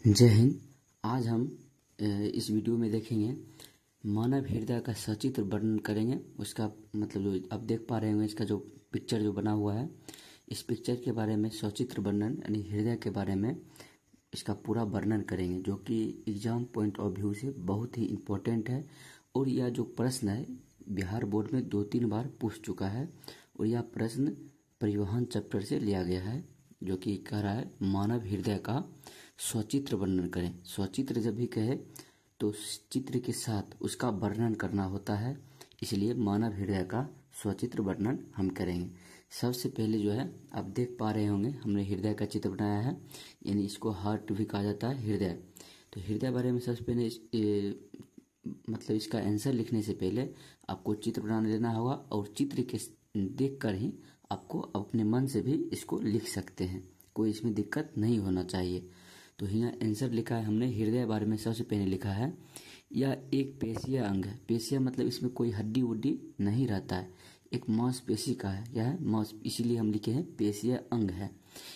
जय हिंद। आज हम इस वीडियो में देखेंगे मानव हृदय का सचित्र वर्णन करेंगे। उसका मतलब जो आप देख पा रहे होंगे, इसका जो पिक्चर जो बना हुआ है, इस पिक्चर के बारे में सचित्र वर्णन यानी हृदय के बारे में इसका पूरा वर्णन करेंगे, जो कि एग्जाम पॉइंट ऑफ व्यू से बहुत ही इम्पोर्टेंट है। और यह जो प्रश्न है बिहार बोर्ड में 2-3 बार पूछ चुका है और यह प्रश्न परिवहन चैप्टर से लिया गया है, जो कि कह रहा है मानव हृदय का स्वचित्र वर्णन करें। स्वचित्र जब भी कहे तो चित्र के साथ उसका वर्णन करना होता है, इसलिए मानव हृदय का स्वचित्र वर्णन हम करेंगे। सबसे पहले जो है आप देख पा रहे होंगे, हमने हृदय का चित्र बनाया है, यानी इसको हार्ट भी कहा जाता है, हृदय। तो हृदय बारे में सबसे पहले मतलब इसका आंसर लिखने से पहले आपको चित्र बना लेना होगा और चित्र के देख कर ही आपको अपने मन से भी इसको लिख सकते हैं, कोई इसमें दिक्कत नहीं होना चाहिए। तो यहाँ आंसर लिखा है हमने हृदय बारे में। सबसे पहले लिखा है यह एक पेशीय अंग है। पेशीय मतलब इसमें कोई हड्डी उड्डी नहीं रहता है, एक मांसपेशी का है, यह है मांस, इसीलिए हम लिखे हैं पेशीय अंग है।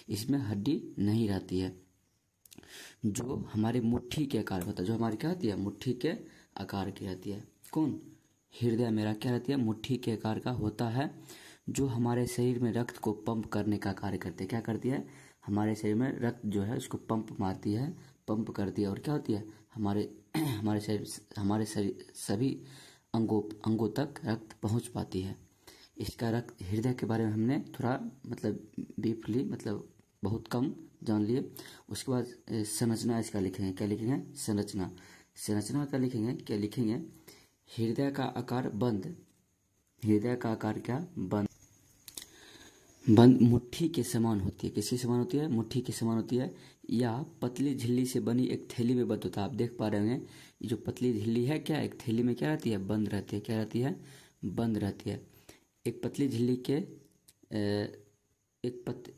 इसमें हड्डी नहीं रहती है, जो हमारे मुट्ठी के आकार होता है, जो हमारी क्या होती है, मुट्ठी के आकार की रहती है। कौन? हृदय मेरा क्या रहती है, मुट्ठी के आकार का होता है, जो हमारे शरीर में रक्त को पंप करने का कार्य करती है। क्या करती है? हमारे शरीर में रक्त जो है उसको पंप मारती है, पंप करती है, और क्या होती है, हमारे शरीर सभी अंगों तक रक्त पहुंच पाती है। इसका रक्त हृदय के बारे में हमने थोड़ा मतलब ब्रीफली मतलब बहुत कम जान लिए। उसके बाद संरचना इसका लिखेंगे। क्या लिखेंगे? संरचना। संरचना का लिखेंगे, क्या लिखेंगे? हृदय का आकार बंद। हृदय का आकार क्या? बंद। बंद मुट्ठी के समान होती है। किसके समान होती है? मुट्ठी के समान होती है। या पतली झिल्ली से बनी एक थैली में बंद होता है। आप देख पा रहे होंगे ये जो पतली झिल्ली है, क्या एक थैली में क्या रहती है? बंद रहती है। क्या रहती है? बंद रहती है। एक पतली झिल्ली के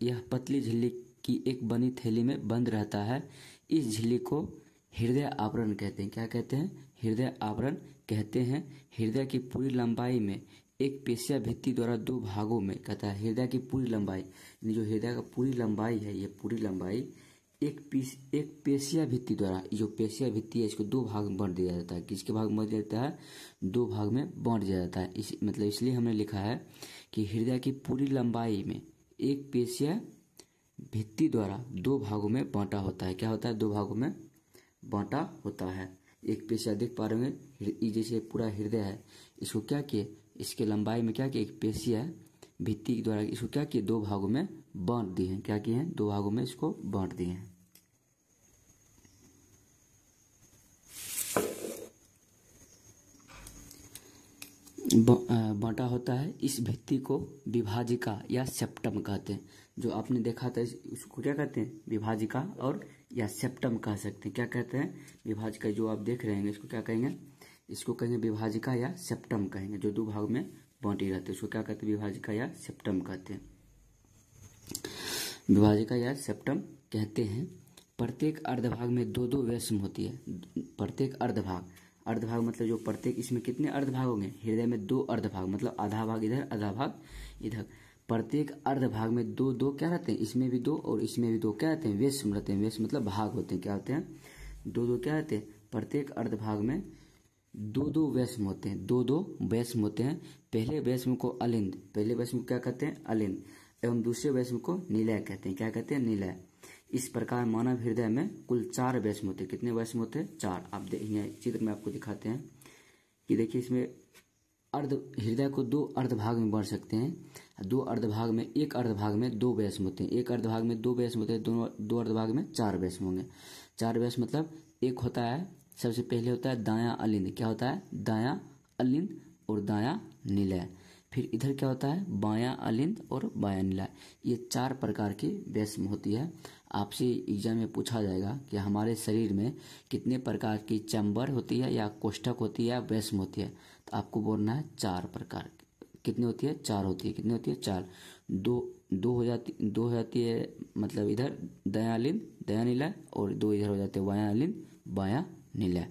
यह पतली झिल्ली की एक बनी थैली में बंद रहता है। इस झिल्ली को हृदय आवरण कहते हैं। क्या कहते हैं? हृदय आवरण कहते हैं। हृदय की पूरी लंबाई में एक पेशिया भित्ति द्वारा 2 भागों में, कहता है हृदय की पूरी लंबाई, यानी जो हृदय का पूरी लंबाई है, ये पूरी लंबाई एक पेशिया भित्ति द्वारा, जो पेशिया भित्ति है इसको 2 भाग में बांट दिया जाता है। किसके भाग में बांट दिया जाता है? 2 भाग में बांट दिया जाता है। मतलब इसलिए हमने लिखा है कि हृदय की पूरी लंबाई में एक पेशिया भित्ति द्वारा 2 भागों में बांटा होता है। क्या होता है? 2 भागों में बांटा होता है। एक पेशिया देख पा रहे होंगे, जैसे पूरा हृदय है, इसको क्या किए, इसके लंबाई में क्या किए, एक पेशिया भित्ति के द्वारा इसको क्या किए, 2 भागों में बांट दिए हैं। क्या किए हैं? 2 भागों में इसको बांट दिए हैं। बांटा होता है। इस भित्ति को विभाजिका या सेप्टम कहते हैं। जो आपने देखा था उसको क्या कहते हैं? विभाजिका और या सेप्टम कह सकते हैं। क्या कहते हैं? विभाजिका। जो आप देख रहे हैं इसको क्या कहेंगे? इसको कहेंगे विभाजिका या सेप्टम कहेंगे। जो 2 भाग में बांटी रहती है उसको क्या कहते हैं? विभाजिका या सेप्टम कहते हैं। विभाजिका या सेप्टम कहते हैं। प्रत्येक अर्धभाग में 2-2 व्यासम होती है। प्रत्येक अर्धभाग मतलब जो प्रत्येक, इसमें कितने अर्धभाग होंगे? हृदय में 2 अर्धभाग, मतलब आधा भाग इधर आधा भाग इधर। प्रत्येक अर्धभाग में 2-2 क्या रहते हैं? इसमें भी 2 और इसमें भी 2 क्या रहते हैं? व्यासम रहते हैं। व्यास मतलब भाग होते हैं। क्या होते हैं? 2-2 क्या रहते हैं? प्रत्येक अर्धभाग में 2-2 व्यासम होते हैं। 2-2 व्यासम होते हैं। पहले व्यासम को अलिंद, पहले व्यासम को क्या कहते हैं? अलिंद, एवं दूसरे व्यासम को निलय कहते हैं। क्या कहते हैं? निलय। इस प्रकार मानव हृदय में कुल 4 व्यासम होते हैं। कितने व्यासम होते हैं? 4। आप देखिए चित्र में आपको दिखाते हैं कि देखिए इसमें हृदय को 2 अर्धभाग में बांट सकते हैं। 2 अर्धभाग में, एक अर्धभाग में 2 व्यासम होते हैं, एक अर्धभाग में 2 व्यासम होते हैं, दोनों 2 अर्धभाग में 4 व्यासम होंगे। 4 व्यास मतलब एक होता है, सबसे पहले होता है दायां अलिंद। क्या होता है? दायां अलिंद और दायां निलय। फिर इधर क्या होता है? बायां अलिंद और बायां निलय। ये 4 प्रकार की व्यासम होती है। आपसे एग्जाम में पूछा जाएगा कि हमारे शरीर में कितने प्रकार की चैम्बर होती है या कोष्ठक होती है या व्यासम होती है, तो आपको बोलना है 4 प्रकार। कितनी होती है? 4 होती है। कितनी होती है? 4। 2 हो जाती है मतलब इधर दायां अलिंद दायां निलय, और 2 इधर हो जाते हैं बायां अलिंद बायां निलय।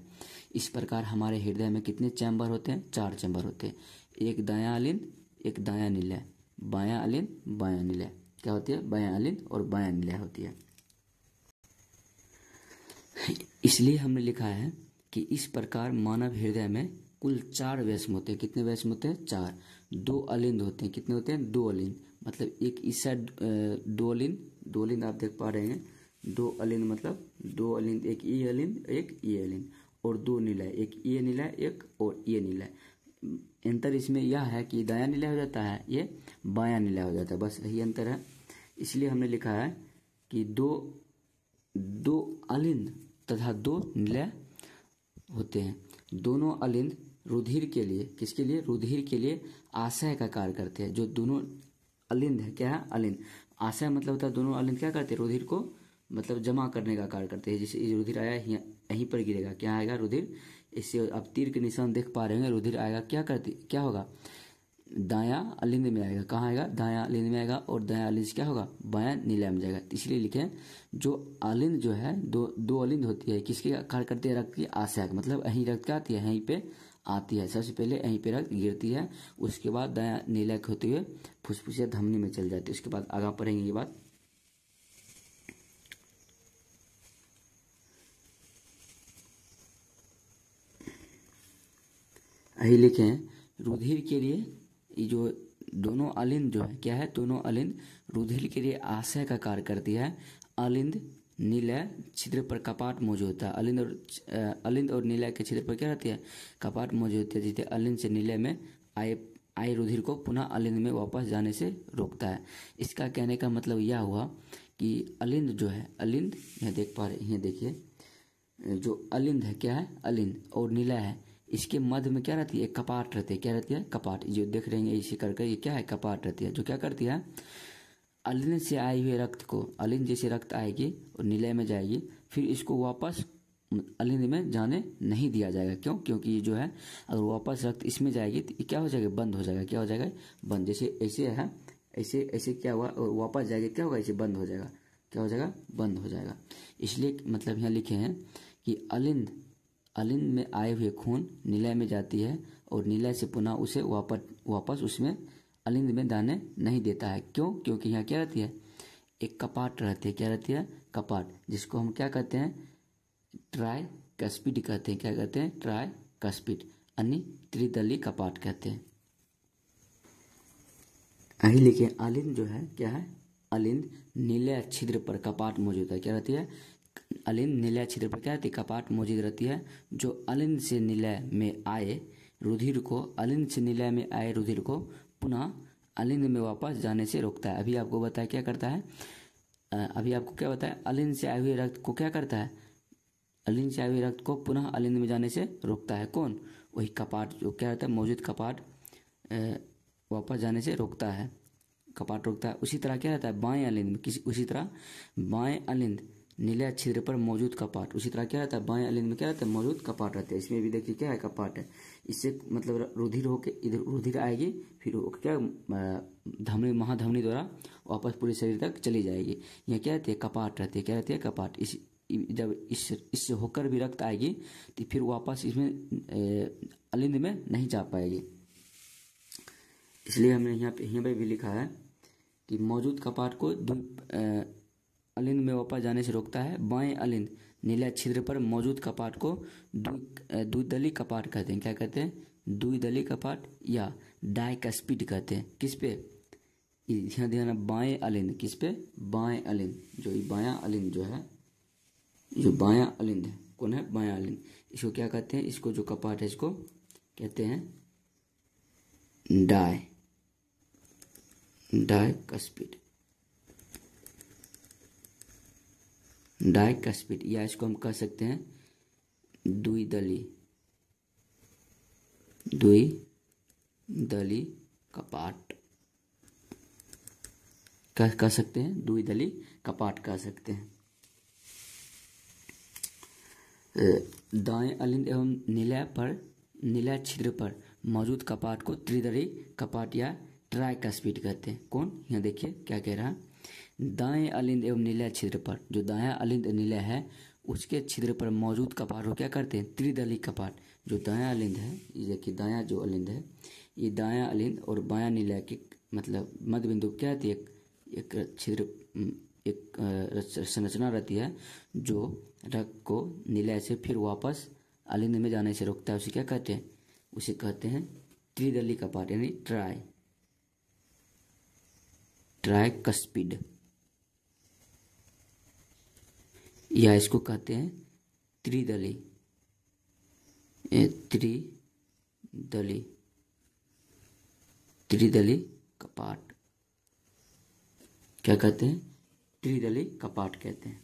इस प्रकार हमारे हृदय में कितने चैम्बर होते हैं? 4 चैम्बर होते हैं। एक दायां अलिंद, एक दायां निलय, बायां अलिंद बायां निलय। क्या होती है? बायां अलिंद और बायां निलय होती है। इसलिए हमने लिखा है कि इस प्रकार मानव हृदय में कुल 4 वयस्म होते हैं। कितने वयस्म होते हैं? 4। 2 अलिंद होते हैं। कितने होते हैं? 2 अलिंद। मतलब एक इस साइड 2 अलिंद, 2 अलिंद आप देख पा रहे हैं। 2 अलिंद मतलब 2 अलिंद, एक ई अलिंद एक ई अलिंद, और 2 निलय, एक ई निलय एक और ई निलय। अंतर इसमें यह है कि दायां निलय हो जाता है, ये बायां निलय हो जाता है, बस यही अंतर है। इसलिए हमने लिखा है कि दो अलिंद तथा 2 निलय होते हैं। दोनों अलिंद रुधिर के लिए, किसके लिए? रुधिर के लिए आशय का कार्य करते हैं। जो दोनों अलिंद है, क्या है? अलिंद। आशय मतलब होता है दोनों अलिंद क्या करते हैं? रुधिर को मतलब जमा करने का कार्य करते हैं। जैसे रुधिर आया यहीं पर गिरेगा, क्या आएगा? रुधिर। इससे आप तीर के निशान देख पा रहे हैं, रुधिर आएगा, क्या होगा? दायां अलिंद में आएगा। कहाँ आएगा? दायां अलिंद में आएगा, और दायां अलिंद से क्या होगा? बायां निलय में जाएगा। इसलिए लिखें जो अलिंद जो है, दो अलिंद होती है, किसके कार्य करती है? रक्त की आशय। मतलब यहीं रक्त क्या आती है? यहीं पे आती है। सबसे पहले यहीं पे रक्त गिरती है, उसके बाद दायां निलय होते हुए फुसफुसिया धमनी में चल जाती है। उसके बाद आगे पढ़ेंगे ये बात। यही लिखें रुधिर के लिए ये जो दोनों अलिंद जो है, क्या है? दोनों अलिंद रुधिर के लिए आशय का कार्य करती है। अलिंद निलय छिद्र पर कपाट मौजूद होता है। अलिंद और निलय के छिद्र पर क्या रहती है? कपाट मौजूद होती है, जिससे अलिंद से निलय में आए रुधिर को पुनः अलिंद में वापस जाने से रोकता है। इसका कहने का मतलब यह हुआ कि अलिंद जो है, अलिंद यहाँ देख पा रहे हैं, देखिए जो अलिंद है, क्या है? अलिंद और निलय है, इसके मध्य में क्या रहती है? एक कपाट रहती है। क्या रहती है? कपाट। जो देख रहे हैं इसे करके, ये क्या है? कपाट रहती है, जो क्या करती है? अलिंद से आए हुए रक्त को, अलिंद जैसे रक्त आएगी और निलय में जाएगी, फिर इसको वापस अलिंद में जाने नहीं दिया जाएगा। क्यों? क्योंकि ये जो है, अगर वापस रक्त इसमें जाएगी तो ये क्या हो जाएगा? बंद हो जाएगा। क्या हो जाएगा? बंद। जैसे ऐसे है, ऐसे ऐसे क्या हुआ? और वापस जाएगा, क्या होगा? ऐसे बंद हो जाएगा। क्या हो जाएगा? बंद हो जाएगा। इसलिए मतलब यहाँ लिखे हैं कि अलिंद में आए हुए खून निलय में जाती है, और निलय से पुनः उसे वापस उसमें अलिंद में जाने नहीं देता है। क्यों? क्योंकि यहाँ क्या रहती है? एक कपाट रहती है। क्या रहती है? कपाट, जिसको हम क्या कहते हैं? ट्राइकस्पिड कहते हैं। क्या कहते हैं? ट्राइकस्पिड, यानी त्रिदली कपाट कहते हैं। यही लिखिए अलिंद जो है, क्या है? अलिंद निलय छिद्र पर कपाट मौजूद है। क्या रहती है? अलिंद निलय छिद्र पर क्या रहती है? कपाट मौजूद रहती है, जो अलिंद से निलय में आए रुधिर को, अलिंद से निलय में आए रुधिर को पुनः अलिंद में वापस जाने से रोकता है। अभी आपको बताया क्या करता है? अभी आपको क्या बताया? अलिंद से आए हुए रक्त को क्या करता है? अलिंद से आए हुए रक्त को पुनः अलिंद में जाने से रोकता है। कौन? वही कपाट, जो क्या रहता है? मौजूद कपाट वापस जाने से रोकता है, कपाट रोकता है। उसी तरह क्या रहता है? बाएं अलिंद में उसी तरह बाएं अलिंद निलय छिद्र पर मौजूद कपाट, उसी तरह क्या रहता है? बाएं अलिंद में क्या रहता है? मौजूद कपाट रहता है। इसमें भी देखिए क्या है? कपाट है। इससे मतलब रुधिर होके इधर रुधिर आएगी, फिर वो क्या धमनी, महाधमनी द्वारा वापस पूरे शरीर तक चली जाएगी। यह क्या रहती है? कपाट रहती है। क्या रहती है? कपाट। जब इससे होकर भी रक्त आएगी तो फिर वापस इसमें अलिंद में नहीं जा पाएगी। इसलिए हमने यहाँ पे भी लिखा है कि मौजूद कपाट को अलिंद में वापस जाने से रोकता है। बाएं अलिंद निलय छिद्र पर मौजूद कपाट को द्विदली कपाट कहते हैं। क्या कहते हैं? द्विदली कपाट या डाइकस्पिड कहते हैं। किस पे? ध्यान देना, बाएं अलिंद। किस पे? बाएं अलिंद। जो ये बायां अलिंद जो है, जो बायां अलिंद है, कौन है? बायां अलिंद। इसको क्या कहते हैं? इसको जो कपाट है, इसको कहते हैं डाइकस्पिड, डाइकस्पिड, या इसको हम कह सकते हैं द्विदली कपाट कह सकते हैं। द्विदली कपाट कह सकते हैं। दाएं अलिंद एवं निलय छिद्र पर मौजूद कपाट को त्रिदली कपाट या ट्राइकस्पिड कहते हैं। कौन? यहाँ देखिए क्या कह रहा है? दाएं अलिंद एवं निलय छिद्र पर, जो दायां अलिंद निलय है उसके छिद्र पर मौजूद कपाट को क्या करते हैं? त्रिदली कपाट। जो दायां अलिंद है, ये देखिए दायां जो अलिंद है, ये दायां अलिंद और बायां निलय के मतलब मध्य बिंदु क्या रहती है? एक छिद्र, एक संरचना रहती है जो रक्त को निलय से फिर वापस अलिंद में जाने से रोकता है। उसे क्या कहते हैं? उसे कहते हैं त्रिदली कपाट, यानी ट्राइकस्पिड, या इसको कहते हैं त्रिदली कपाट। क्या कहते हैं? त्रिदली कपाट कहते हैं।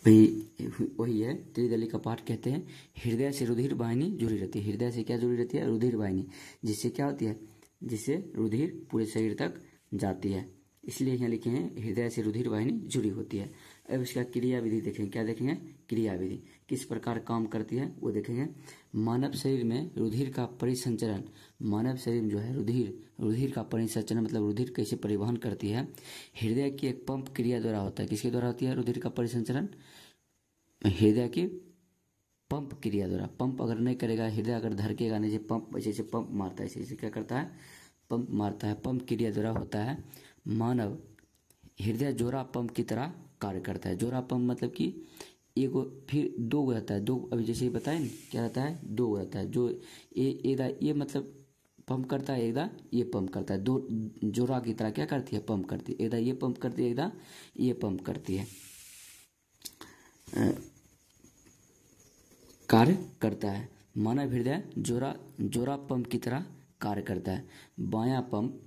वही है, त्रिदली कपाट कहते हैं। हृदय से रुधिर वाहिनी जुड़ी रहती है। हृदय से क्या जुड़ी रहती है? रुधिर वाहिनी, जिससे क्या होती है? जिससे रुधिर पूरे शरीर तक जाती है। इसलिए यहाँ लिखे हैं हृदय से रुधिर वाहिनी जुड़ी होती है। अब इसका क्रिया विधि देखेंगे। क्या देखेंगे? क्रिया विधि किस प्रकार काम करती है वो देखेंगे। मानव शरीर में रुधिर का परिसंचरण, मानव शरीर में जो है रुधिर का परिसंचरण मतलब रुधिर कैसे परिवहन करती है, हृदय की एक पंप क्रिया द्वारा होता है। किसके द्वारा होती है रुधिर का परिसंचरण? हृदय की पंप क्रिया द्वारा। पंप अगर नहीं करेगा, हृदय अगर धड़केगा नहीं, पंप ऐसे पंप मारता है, ऐसे क्या करता है? पंप मारता है। पंप क्रिया द्वारा होता है। मानव हृदय जोरा पंप की तरह कार्य करता है। जोरा पंप मतलब कि एक फिर दो हो जाता है। दो अभी जैसे ही बताए ना, क्या रहता है? दो हो जाता है। जो ये मतलब पंप करता है, एकदा ये पंप करता है। दो जोरा की तरह क्या करती है? पंप करती है। एकदा ये पंप करती है, एकदा ये पंप करती है, कार्य करता है। मानव हृदय जोरा पंप की तरह कार्य करता है। बायां पंप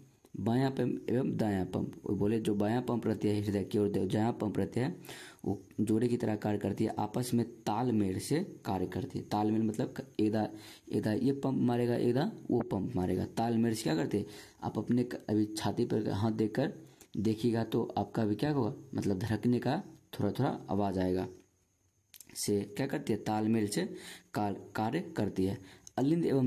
एवं दायां पंप, वो बोले जो बायां पंप रहती है हृदय की और दायां पंप रहती है वो जोड़े की तरह कार्य करती है। आपस में तालमेल से कार्य करती है। तालमेल मतलब एकदा ये पंप मारेगा, एकदा वो पंप मारेगा। तालमेल से क्या करते हैं? आप अपने अभी छाती पर हाथ देकर देखिएगा तो आपका भी क्या होगा? मतलब धड़कने का थोड़ा थोड़ा आवाज आएगा। से क्या करती है? तालमेल से कार्य करती है। अलिंद एवं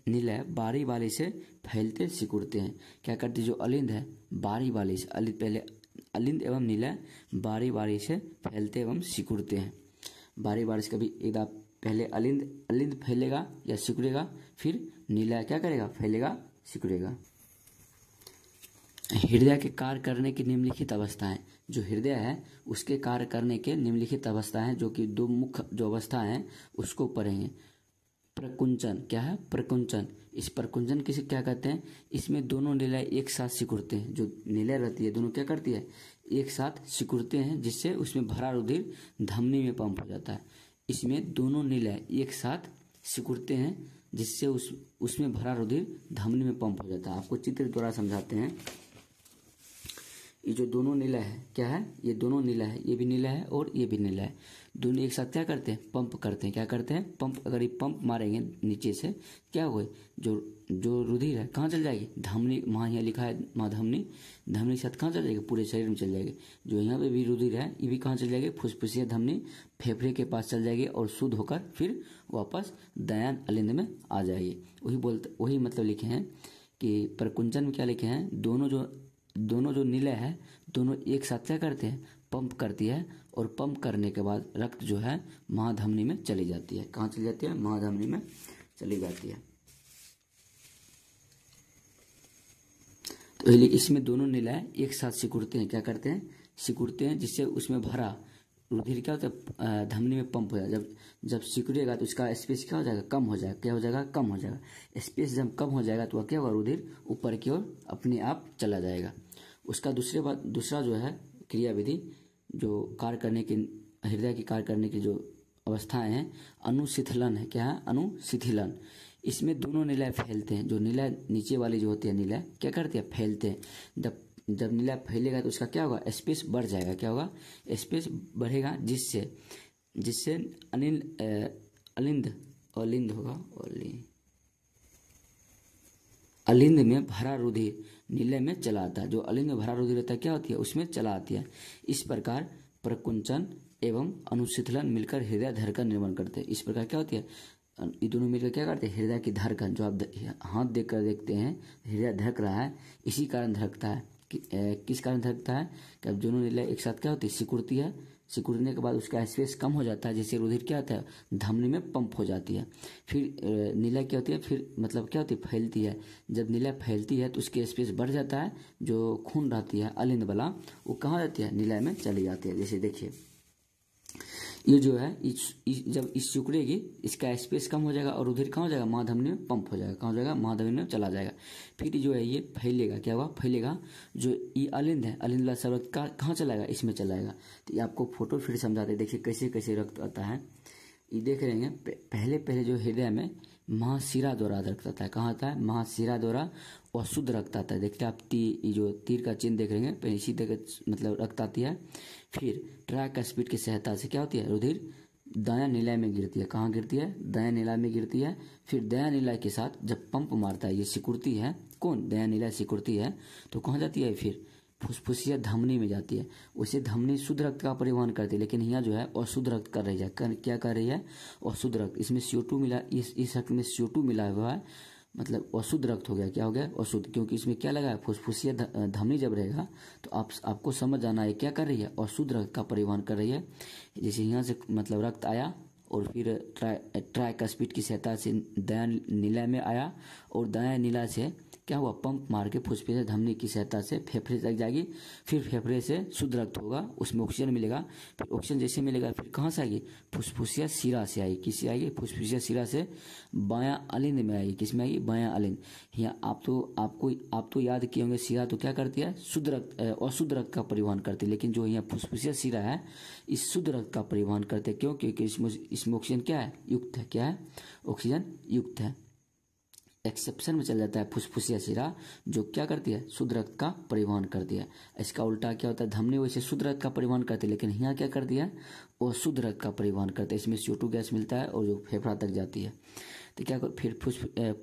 निलय बारी बारी से फैलते सिकुड़ते हैं। क्या करती है? जो अलिंद है बारी बारी से, अलिंद एवं निलय बारी बारी से फैलते एवं सिकुड़ते हैं। बारी बारी से कभी एक पहले अलिंद फैलेगा या सिकुड़ेगा, फिर निलय क्या करेगा? फैलेगा, सिकुड़ेगा। हृदय के कार्य करने की निम्नलिखित अवस्थाएं, जो हृदय है उसके कार्य करने के निम्नलिखित अवस्थाएं, जो कि दो मुख्य जो अवस्थाएं हैं उसको पढ़ेंगे। प्रकुंचन, क्या है? प्रकुंचन। इस प्रकुंचन किसे क्या कहते हैं? इसमें दोनों निलय एक साथ सिकुड़ते हैं। जो निलय रहती है दोनों क्या करती है? एक साथ सिकुड़ते हैं, जिससे उसमें भरा रुधिर धमनी में पंप हो जाता है। इसमें दोनों निलय एक साथ सिकुड़ते हैं, जिससे उसमें भरा रुधिर धमनी में पंप हो जाता है। आपको चित्र द्वारा समझाते हैं। ये जो दोनों नीला है क्या है? ये दोनों नीला है, ये भी नीला है और ये भी नीला है। दोनों एक साथ क्या करते हैं? पंप करते हैं। क्या करते हैं? पंप। अगर ये पंप मारेंगे नीचे से क्या होगा? जो रुधिर है कहाँ चल जाएगी? धमनी। वहाँ यहाँ लिखा है माँ धमनी, धमनी के साथ कहाँ चल जाएगी? पूरे शरीर में चल जाएगी। जो यहाँ पे भी रुधिर है ये भी कहाँ चल जाएगी? फुसफुसिया धमनी, फेफड़े के पास चल जाएगी और शुद्ध होकर फिर वापस दायां अलिंद में आ जाएगी। वही मतलब लिखे हैं कि प्रकुंचन में क्या लिखे हैं? दोनों जो निलय है दोनों एक साथ क्या करते हैं? पंप करती है, और पंप करने के बाद रक्त जो है महाधमनी में चली जाती है। कहाँ चली जाती है? महाधमनी में चली जाती है। तो इसमें दोनों निलय एक साथ सिकुड़ते हैं। क्या करते हैं? सिकुड़ते हैं, जिससे उसमें भरा रुधिर क्या होता है? धमनी में पंप हो जाएगा। जब सिकुड़ेगा तो उसका स्पेस क्या हो जाएगा? कम हो जाएगा। क्या हो जाएगा? कम हो जाएगा। स्पेस जब कम हो जाएगा तो वह क्या होगा? रुधिर ऊपर की ओर अपने आप चला जाएगा। उसका दूसरा जो है क्रिया विधि, जो कार्य करने की हृदय की कार्य करने की जो अवस्थाएं हैं, अनुशिथिलन है। क्या है? अनुशिथिलन। इसमें दोनों निलय फैलते हैं। जो निलय नीचे वाली जो होती है निलय क्या करती है? फैलते हैं। जब निलय फैलेगा तो उसका क्या होगा? स्पेस बढ़ जाएगा। क्या होगा? स्पेस बढ़ेगा, जिससे अलिंद होगा। अलिंद में भरा रुधिर निलय में चला आता है। जो अलिंद में भरा रुधिर रहता है क्या होती है? उसमें चला आती है। इस प्रकार प्रकुंचन एवं अनुशिथिलन मिलकर हृदय धड़कन निर्माण करते हैं। इस प्रकार क्या होती है? ये दोनों मिलकर क्या करते हैं? हृदय की धड़कन, जो आप हाथ देकर देखते हैं हृदय धड़क रहा है, इसी कारण धड़कता है। किस कारण धड़कता है? कि अब दोनों निलय एक साथ क्या होती है? सिकुड़ती है, सिकुड़ने के बाद उसका स्पेस कम हो जाता है, जिससे रुधिर क्या होता है, धमनी में पंप हो जाती है। फिर नीला क्या होती है, फिर मतलब क्या होती है, फैलती है। जब नीला फैलती है तो उसकी स्पेस बढ़ जाता है, जो खून रहती है अलिंद वाला, वो कहाँ जाती है, नीला में चली जाती है। जैसे देखिए ये जो है जब इस सिकुड़ेगी, इसका स्पेस कम हो जाएगा और रुधिर कहाँ हो जाएगा, महाधमनी में पंप हो जाएगा। कहाँ हो जाएगा, महाधमनी में चला जाएगा। फिर जो है ये फैलेगा, क्या हुआ, फैलेगा। जो ये अलिंद है, अलिंद वाला सब रक्त कहाँ चलाएगा, इसमें चलाएगा। तो ये आपको फोटो फिर समझाते, देखिए कैसे कैसे रक्त आता है। ये देख रहे हैं, पहले पहले जो हृदय में महाशिरा द्वारा रक्त आता है। कहाँ आता है, महाशिरा द्वारा अशुद्ध रक्त आता है। देखते हैं आप ये जो तीर का चिन्ह देख रहे हैं, पहले इसी तरह मतलब रक्त आती है। फिर ट्राइकस्पिड की सहायता से क्या होती है, रुधिर दायां नीलाय में गिरती है। कहाँ गिरती है, दायां नीलाय में गिरती है। फिर दायां नीलाय के साथ जब पंप मारता है, ये सिकुड़ती है, कौन, दायां नीलाय सिकुड़ती है, तो कहाँ जाती है, फिर फुसफुसिया धमनी में जाती है। उसे धमनी शुद्ध रक्त का परिवहन करती है, लेकिन यहाँ जो है अशुद्ध रक्त कर रही है। क्या कर रही है, अशुद्ध रक्त। इसमें CO2 मिला, इस रक्त में CO2 मिला हुआ है, मतलब अशुद्ध रक्त हो गया। क्या हो गया, अशुद्ध, क्योंकि इसमें क्या लगा है, फुसफुसिया धमनी जब रहेगा तो आपको समझ आना है क्या कर रही है, अशुद्ध रक्त का परिवहन कर रही है। जैसे यहाँ से मतलब रक्त आया और फिर ट्राइकस्पिड की सहायता से दायां नीलाय में आया, और दायां नीलाय से क्या हुआ, पंप मार के फुसफुसिया धमनी की सहायता से फेफड़े तक जाएगी। फिर फेफड़े से शुद्ध रक्त होगा, उसमें ऑक्सीजन मिलेगा। फिर ऑक्सीजन जैसे मिलेगा फिर कहाँ से आएगी, फुसफुसिया शिरा से आएगी। किससे आएगी, फुसफुसिया शिरा से बायां अलिंद में आएगी। किस में आएगी, बायां अलिंद। यहाँ आप तो याद किए होंगे, शिरा तो क्या करती है, शुद्ध रक्त अशुद्ध रक्त का परिवहन करती है, लेकिन जो यहाँ फुसफुसिया शिरा है इस शुद्ध रक्त का परिवहन करते हैं। क्यों, क्योंकि इसमें ऑक्सीजन क्या है, युक्त है। क्या है, ऑक्सीजन युक्त है। एक्सेप्शन में चल जाता है फुसफुसिया शिरा, जो क्या करती है, शुद्ध रक्त का परिवहन करती है। इसका उल्टा क्या होता है, धमनी वैसे शुद्ध रक्त का परिवहन करती है, लेकिन यहाँ क्या करती है, वो शुद्ध रक्त का परिवहन करते हैं। इसमें CO2 गैस मिलता है और जो फेफड़ा तक जाती है। तो क्या फिर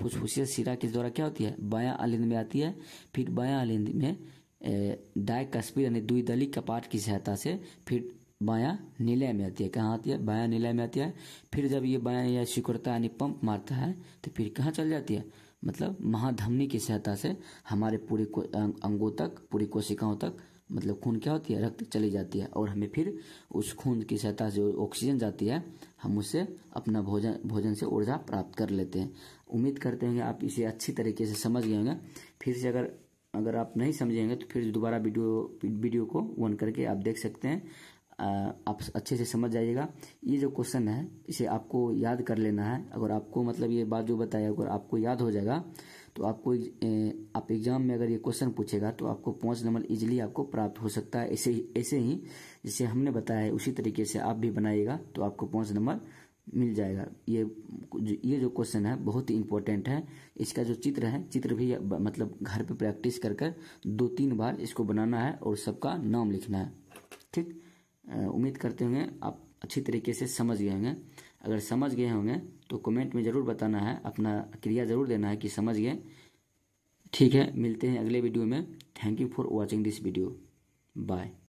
फुसफुसिया शिरा के द्वारा क्या होती है, बायां अलिंद में आती है। फिर बायां अलिंद में डायकस्पिड यानी द्विदली कपाट की सहायता से फिर बायां नीलाय में आती है। कहाँ आती है, बायां नीलाय में आती है। फिर जब ये बायां या सिकुड़ता यानी पंप मारता है तो फिर कहाँ चल जाती है, मतलब महाधमनी की सहायता से हमारे पूरे अंगों तक, पूरी कोशिकाओं तक मतलब खून क्या होती है, रक्त चली जाती है। और हमें फिर उस खून की सहायता से जो ऑक्सीजन जाती है, हम उससे अपना भोजन से ऊर्जा प्राप्त कर लेते हैं। उम्मीद करते हैं आप इसे अच्छी तरीके से समझ गए होंगे। फिर से अगर आप नहीं समझेंगे तो फिर दोबारा वीडियो को ऑन करके आप देख सकते हैं। आप अच्छे से समझ जाइएगा। ये जो क्वेश्चन है इसे आपको याद कर लेना है। अगर आपको मतलब ये बात जो बताया अगर आपको याद हो जाएगा तो आपको आप एग्जाम में अगर ये क्वेश्चन पूछेगा तो आपको 5 नंबर इजीली आपको प्राप्त हो सकता है। ऐसे ही जैसे हमने बताया है उसी तरीके से आप भी बनाइएगा तो आपको 5 नंबर मिल जाएगा। ये जो क्वेश्चन है बहुत ही इंपॉर्टेंट है। इसका जो चित्र भी मतलब घर पे प्रैक्टिस कर 2-3 बार इसको बनाना है और सबका नाम लिखना है। ठीक, उम्मीद करते होंगे आप अच्छी तरीके से समझ गए होंगे। अगर समझ गए होंगे तो कमेंट में ज़रूर बताना है, अपना क्रिया ज़रूर देना है कि समझ गए। ठीक है, मिलते हैं अगले वीडियो में। Thank you for watching this video. Bye.